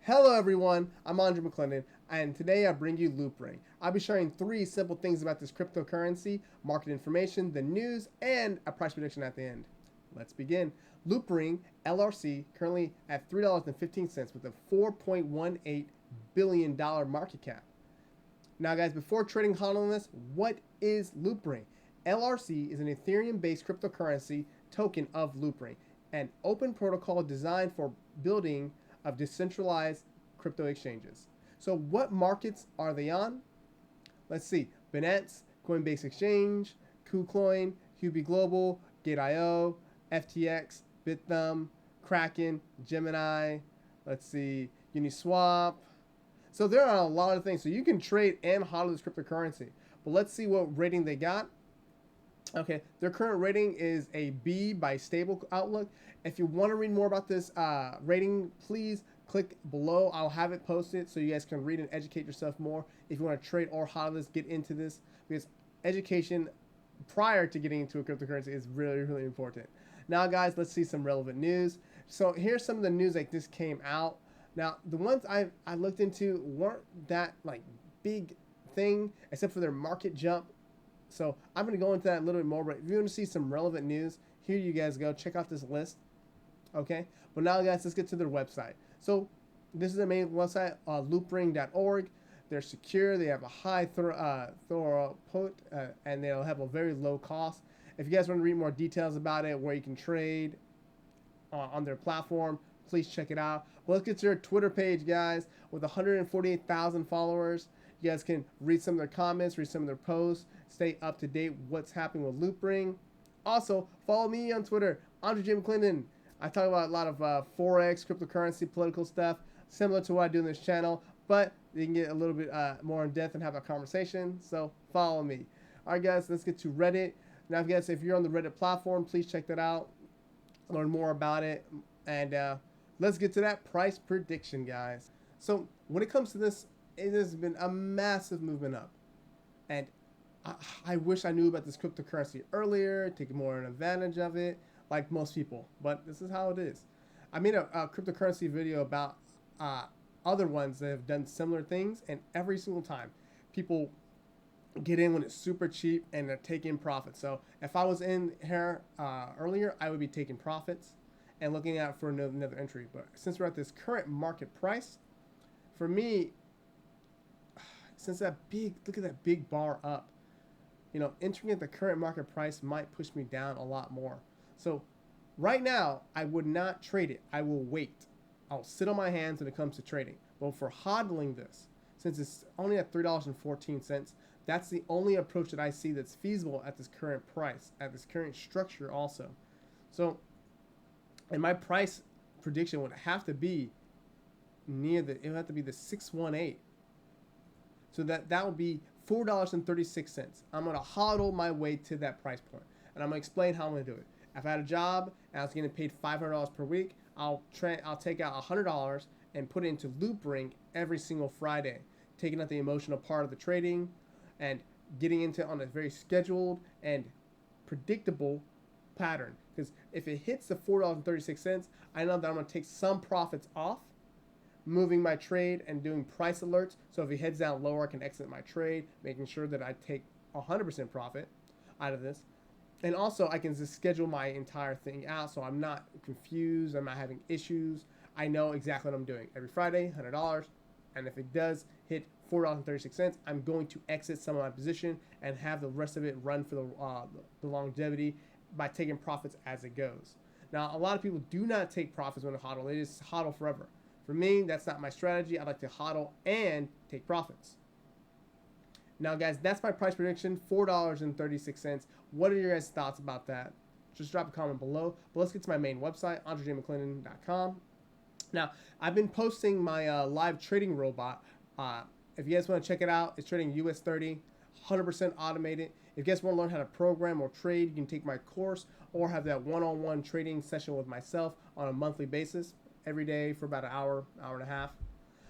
Hello everyone, I'm Andre McClendon, and today I bring you Loopring. I'll be sharing 3 simple things about this cryptocurrency, market information, the news, and a price prediction at the end. Let's begin. Loopring LRC currently at $3.15 with a $4.18 billion market cap. Now guys, before trading hodling this, what is Loopring? LRC is an Ethereum-based cryptocurrency token of Loopring, an open protocol designed for building of decentralized crypto exchanges. So what markets are they on? Let's see. Binance, Coinbase Exchange, KuCoin, Huobi Global, Gate.io, FTX, Bithumb, Kraken, Gemini, let's see, Uniswap. So there are a lot of things. So you can trade and hodl this cryptocurrency. But let's see what rating they got. Okay, their current rating is a B by Stable Outlook. If you want to read more about this rating, please click below. I'll have it posted so you guys can read and educate yourself more. If you want to trade or hodl this, get into this, because education prior to getting into a cryptocurrency is really, really important. Now, guys, let's see some relevant news. So here's some of the news that just came out. Now, the ones I looked into weren't that like big thing, except for their market jump. So I'm going to go into that a little bit more, but if you want to see some relevant news, here you guys go. Check out this list. Okay? But now, guys, let's get to their website. So this is the main website, loopring.org. They're secure. They have a high throughput, and they'll have a very low cost. If you guys want to read more details about it, where you can trade on their platform, please check it out. Well, let's get to their Twitter page, guys, with 148,000 followers. You guys can read some of their comments, read some of their posts, stay up to date what's happening with Loopring. Also, follow me on Twitter, Andre J. McClendon. I talk about a lot of Forex, cryptocurrency, political stuff, similar to what I do in this channel, but you can get a little bit more in depth and have a conversation, so follow me. All right, guys, let's get to Reddit. Now, guys, if you're on the Reddit platform, please check that out, learn more about it, and let's get to that price prediction, guys. So when it comes to this, it has been a massive movement up. And I wish I knew about this cryptocurrency earlier, take more advantage of it, like most people. But this is how it is. I made a cryptocurrency video about other ones that have done similar things, and every single time, people get in when it's super cheap and they're taking profits. So if I was in here earlier, I would be taking profits and looking out for another entry. But since we're at this current market price, for me, since look at that big bar up, entering at the current market price might push me down a lot more. So right now, I would not trade it. I will wait. I'll sit on my hands when it comes to trading. But for hodling this, since it's only at $3.14, that's the only approach that I see that's feasible at this current price, at this current structure also. So, and my price prediction would have to be it would have to be the 618. So that would be $4.36. I'm going to hodl my way to that price point. And I'm going to explain how I'm going to do it. If I had a job and I was getting paid $500 per week, I'll take out $100 and put it into Loopring every single Friday, taking out the emotional part of the trading and getting into it on a very scheduled and predictable pattern. Because if it hits the $4.36, I know that I'm going to take some profits off, moving my trade and doing price alerts. So if it heads down lower, I can exit my trade, making sure that I take 100% profit out of this. And also I can just schedule my entire thing out so I'm not confused, I'm not having issues. I know exactly what I'm doing. Every Friday, $100. And if it does hit $4.36, I'm going to exit some of my position and have the rest of it run for the longevity by taking profits as it goes. Now, a lot of people do not take profits when they hodl. They just hodl forever. For me, that's not my strategy. I like to hodl and take profits. Now, guys, that's my price prediction, $4.36. What are your guys' thoughts about that? Just drop a comment below. But let's get to my main website, andrejmcclendon.com. Now, I've been posting my live trading robot. If you guys want to check it out, it's trading US 30, 100% automated. If you guys want to learn how to program or trade, you can take my course or have that one-on-one trading session with myself on a monthly basis, every day for about an hour, hour and a half.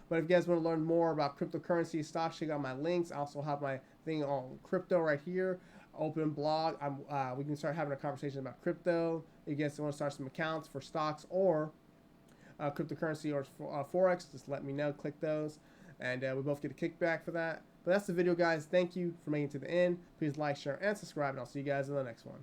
But if you guys want to learn more about cryptocurrency stocks, check out my links. I also have my thing on crypto right here, open blog. We can start having a conversation about crypto. If you guys want to start some accounts for stocks or cryptocurrency or Forex, just let me know. Click those, and we both get a kickback for that. But that's the video, guys. Thank you for making it to the end. Please like, share, and subscribe, and I'll see you guys in the next one.